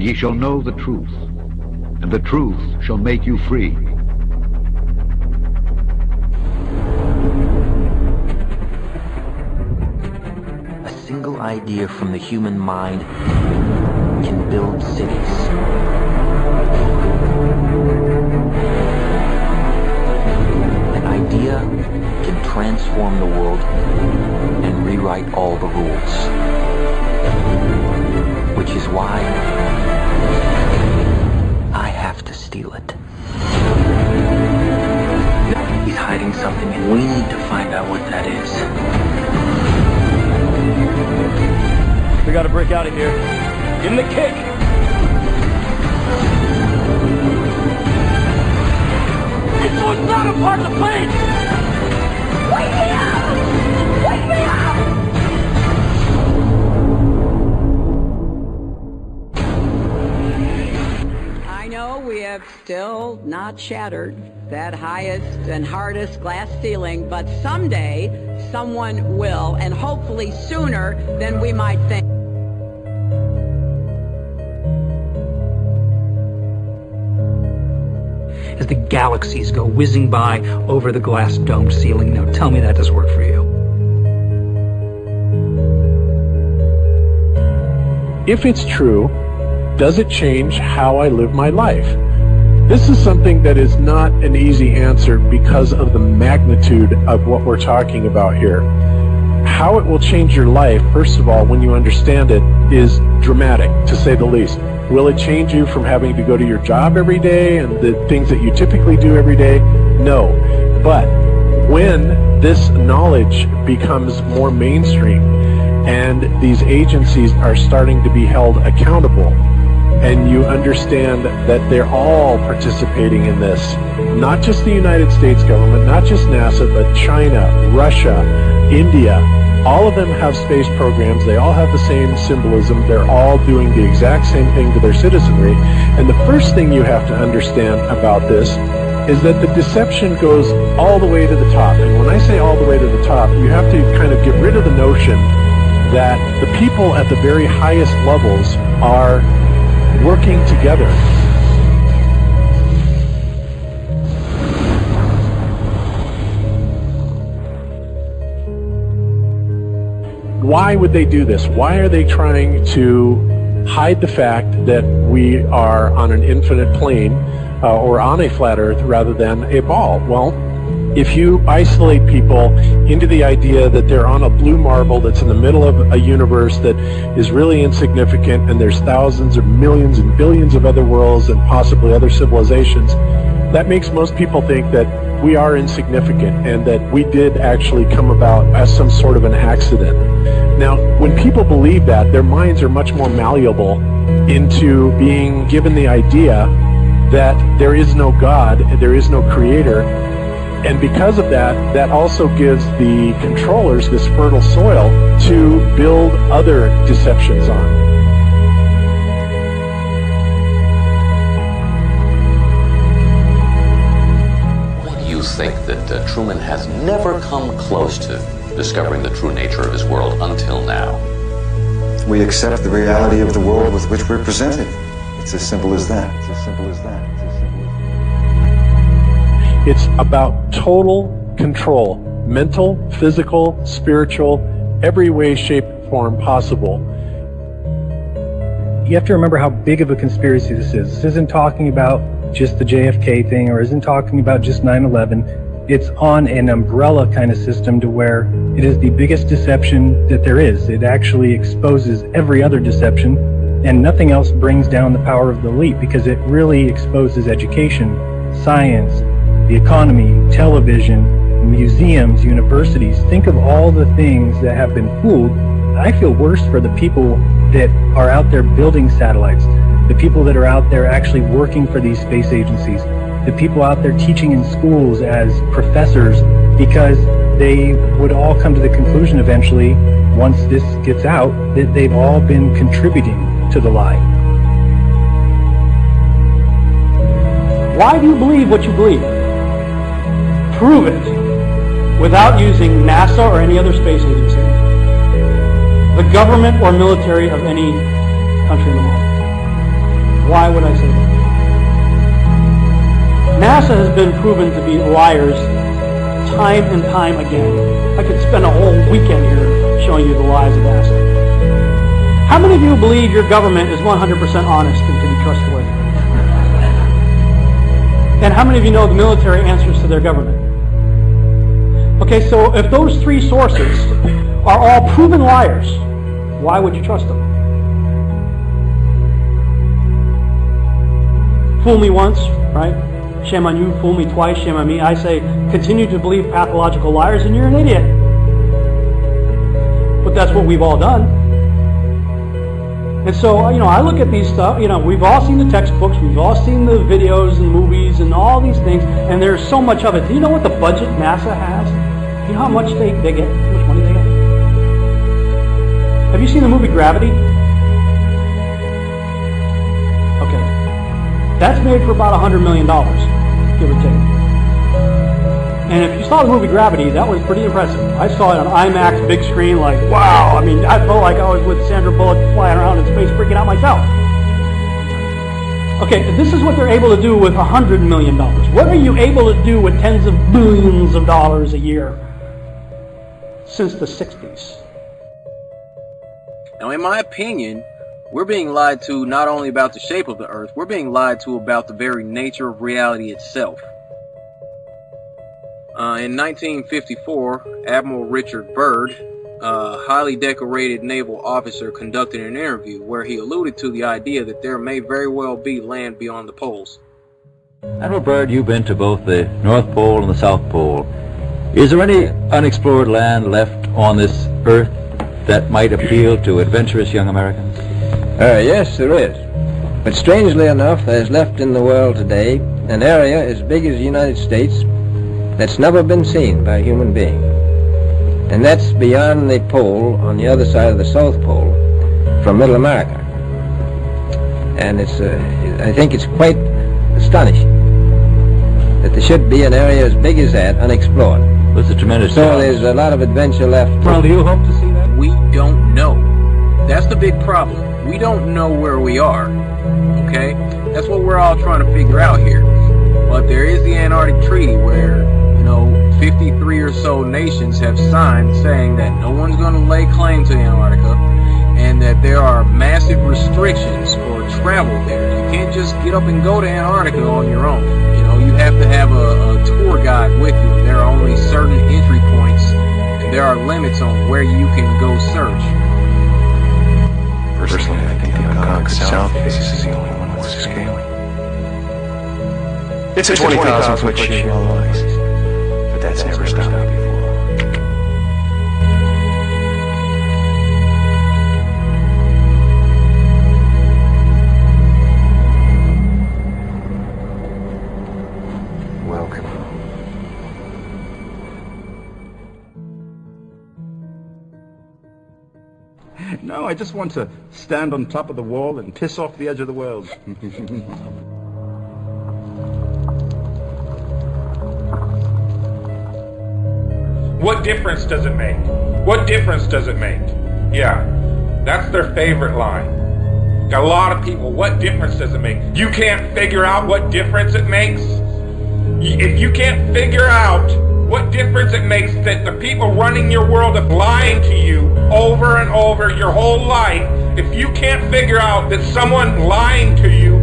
ye shall know the truth, and the truth shall make you free. A single idea from the human mind can build cities. An idea can transform the world and rewrite all the rules. Which is why I have to steal it. He's hiding something and we need to find out what that is. We gotta break out of here. Give him the kick! This one's not a part of the plane! Wake me up! Wake me up! I know we have still not shattered that highest and hardest glass ceiling, but someday someone will, and hopefully sooner than we might think. As the galaxies go whizzing by over the glass domed ceiling. Now tell me that doesn't work for you. If it's true, does it change how I live my life? This is something that is not an easy answer because of the magnitude of what we're talking about here. How it will change your life, first of all, when you understand it, is dramatic, to say the least. Will it change you from having to go to your job every day and the things that you typically do every day? No. But when this knowledge becomes more mainstream and these agencies are starting to be held accountable, and you understand that they're all participating in this, not just the United States government, not just NASA, but China, Russia, India, all of them have space programs. They all have the same symbolism. They're all doing the exact same thing to their citizenry. And the first thing you have to understand about this is that the deception goes all the way to the top. And when I say all the way to the top, you have to kind of get rid of the notion that the people at the very highest levels are working together. Why would they do this? Why are they trying to hide the fact that we are on an infinite plane or on a flat earth rather than a ball? Well, if you isolate people into the idea that they're on a blue marble that's in the middle of a universe that is really insignificant and there's thousands or millions and billions of other worlds and possibly other civilizations, that makes most people think that we are insignificant and that we did actually come about as some sort of an accident. Now, when people believe that, their minds are much more malleable into being given the idea that there is no God, there is no creator, and because of that, that also gives the controllers this fertile soil to build other deceptions on. You think that Truman has never come close to discovering the true nature of his world until now? We accept the reality of the world with which we're presented. It's as simple as that. It's as simple as that. It's as simple as that. It's about total control, mental, physical, spiritual, every way, shape, form possible. You have to remember how big of a conspiracy this is. This isn't talking about just the JFK thing or isn't talking about just 9/11. It's on an umbrella kind of system to where it is the biggest deception that there is. It actually exposes every other deception, and nothing else brings down the power of the elite because it really exposes education, science, the economy, television, museums, universities. Think of all the things that have been fooled. I feel worse for the people that are out there building satellites, the people that are out there actually working for these space agencies, the people out there teaching in schools as professors, because they would all come to the conclusion eventually, once this gets out, that they've all been contributing to the lie. Why do you believe what you believe? Prove it without using NASA or any other space agency, the government or military of any country in the world. Why would I say that? NASA has been proven to be liars time and time again. I could spend a whole weekend here showing you the lies of NASA. How many of you believe your government is 100% honest and can be trustworthy? And how many of you know the military answers to their government? Okay, so if those three sources are all proven liars, why would you trust them? Fool me once, right? Shame on you. Fool me twice, shame on me. I say, continue to believe pathological liars and you're an idiot. But that's what we've all done. And so, I look at these stuff, we've all seen the textbooks, we've all seen the videos and movies and all these things, and there's so much of it. Do you know what the budget NASA has? Do you know how much they get? How much money they get? Have you seen the movie Gravity? Okay. That's made for about $100 million, give or take. And if you saw the movie Gravity, that was pretty impressive. I saw it on IMAX, big screen, like, wow. I mean, I felt like I was with Sandra Bullock flying around in space, freaking out myself. Okay, this is what they're able to do with $100 million. What are you able to do with tens of billions of dollars a year since the 60s? Now, in my opinion, we're being lied to not only about the shape of the Earth, we're being lied to about the very nature of reality itself. In 1954, Admiral Richard Byrd, a highly decorated naval officer, conducted an interview where he alluded to the idea that there may very well be land beyond the poles. Admiral Byrd, you've been to both the North Pole and the South Pole. Is there any unexplored land left on this Earth that might appeal to adventurous young Americans? Yes, there is. But strangely enough, there's left in the world today an area as big as the United States that's never been seen by a human being. And that's beyond the pole, on the other side of the South Pole, from Middle America. And I think it's quite astonishing that there should be an area as big as that unexplored. It's a tremendous So there's a lot of adventure left. Well, do you hope to see that? We don't know. That's the big problem. We don't know where we are. Okay? That's what we're all trying to figure out here. But there is the Antarctic Treaty where 53 or so nations have signed saying that no one's going to lay claim to Antarctica and that there are massive restrictions for travel there. You can't just get up and go to Antarctica on your own. You have to have a tour guide with you. There are only certain entry points and there are limits on where you can go search. Personally, I think the unconquered South face is the only one worth scaling. It's a 20,000 foot sheer wall of ice. But that's never stopped me before. Welcome. No, I just want to stand on top of the wall and piss off the edge of the world. What difference does it make? What difference does it make? Yeah, that's their favorite line. Got a lot of people, what difference does it make? You can't figure out what difference it makes? If you can't figure out what difference it makes that the people running your world are lying to you over and over your whole life, if you can't figure out that someone lying to you